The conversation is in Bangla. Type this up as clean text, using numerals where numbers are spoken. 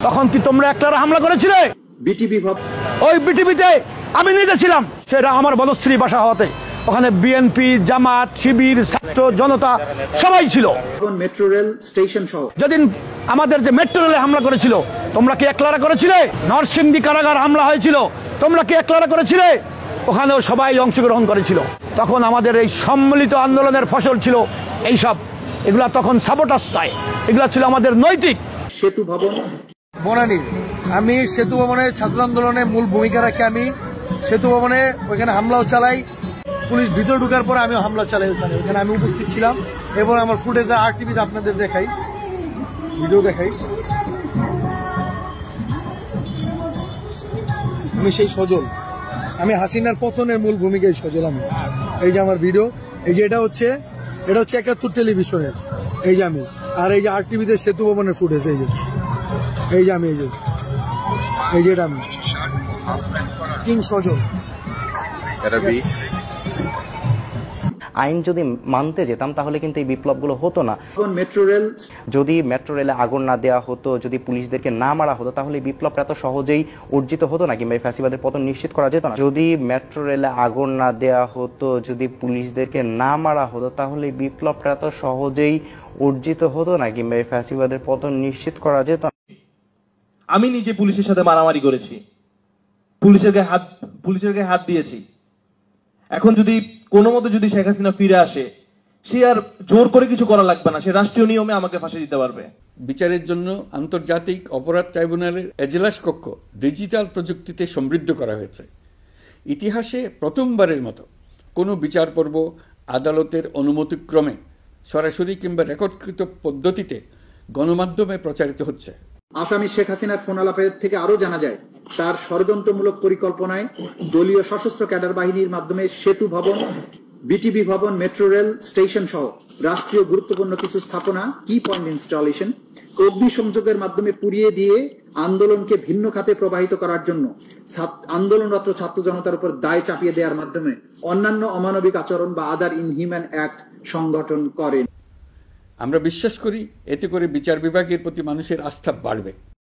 তখন কি তোমরা একলারা হামলা করেছিলে? বিটিভি ওই বিটিভিতে আমি নিজে ছিলাম, সেটা আমার বনশ্রী বাসা হওয়াতে। ওখানে বিএনপি, জামাত, শিবির, ছাত্র জনতা সবাই ছিল। মেট্রো রেল স্টেশন সহ যেদিন আমাদের যে মেট্রো রেলে হামলা করেছিল, তোমরা কি একলারা করেছিলে? নরসিংদী কারাগার হামলা হয়েছিল, তোমরা কি একলারা করেছিলে? ওখানেও সবাই অংশগ্রহণ করেছিল। তখন আমাদের এই সম্মিলিত আন্দোলনের ফসল ছিল এইসব। এগুলা তখন সাবোটাস নয়, এগুলা ছিল আমাদের নৈতিক। সেতু ভবন বনানী, আমি সেতু ভবনের ছাত্র আন্দোলনে মূল ভূমিকা রাখি। আমি সেতু ভবনে ওইখানে হামলাও চালাই, পুলিশ ভিতরে ঢুকার পরে আমিও হামলা চালাই। ওইখানে আমি উপস্থিত ছিলাম এবং আমার ফুটেজ আরটিভিতে আপনাদের দেখাই, ভিডিও দেখাই। আমি সেই সজল, আমি হাসিনার পতনের মূল ভূমিকায় সজল। আমি এই যে আমার ভিডিও, এই যে এটা হচ্ছে ৭১ টেলিভিশনের, এই যে আমি, আর এই যে আরটিভিতে সেতু ভবনের ফুটেজ, এই যে আমি, এই যে এটা আমি কিং সজল। আইন যদি মানতে যেতাম তাহলে কিন্তু এই বিপ্লবগুলো হতো না। মেট্রো রেল, যদি মেট্রো রেলে আগুন না দেওয়া হতো, যদি পুলিশদেরকে না মারা হতো, তাহলে এই বিপ্লবটা এত সহজেই অর্জিত হতো না, কিংবা ফ্যাসিবাদের পতন নিশ্চিত করা যেত না। যদি মেট্রো রেলে আগুন না দেওয়া হতো, যদি পুলিশদেরকে না মারা হতো, তাহলে এই বিপ্লবটা এত সহজেই অর্জিত হতো না, কিংবা ফ্যাসিবাদের পতন নিশ্চিত করা যেত না। আমি নিজে পুলিশের সাথে মারামারি করেছি, পুলিশের গায়ে হাত দিয়েছি। এখন যদি কোনো মতে যদি শেখ হাসিনা ফিরে আসে, সে আর জোর করে কিছু করা লাগবে না, সে রাষ্ট্রীয় নিয়মে আমাকে ফাঁসি দিতে পারবে। বিচারের জন্য আন্তর্জাতিক অপরাধ ট্রাইব্যুনালের এজলাস কক্ষ ডিজিটাল প্রযুক্তিতে সমৃদ্ধ করা হয়েছে। ইতিহাসে প্রথমবারের মতো কোনো বিচার পর্ব আদালতের অনুমতিক্রমে সরাসরি কিংবা রেকর্ডকৃত পদ্ধতিতে গণমাধ্যমে প্রচারিত হচ্ছে। আসামি শেখ হাসিনার ফোন আলাপের থেকে আরো জানা যায়, তার ষড়যন্ত্রমূলক পরিকল্পনায় দলীয় সশস্ত্র ক্যাডার বাহিনীর মাধ্যমে সেতু ভবন, বিটিভি ভবন, মেট্রো রেল স্টেশন সহ রাষ্ট্রীয় গুরুত্বপূর্ণ কিছু স্থাপনা কি পয়েন্ট ইনস্টলেশন অগ্নিসংযোগের মাধ্যমে পুড়িয়ে দিয়ে আন্দোলনকে ভিন্ন খাতে প্রবাহিত করার জন্য আন্দোলনরত ছাত্র জনতার উপর দায় চাপিয়ে দেওয়ার মাধ্যমে অন্যান্য অমানবিক আচরণ বা আদার ইনহিউম্যান অ্যাক্ট সংগঠন করেন। আমরা বিশ্বাস করি এতে করে বিচার বিভাগের প্রতি মানুষের আস্থা বাড়বে।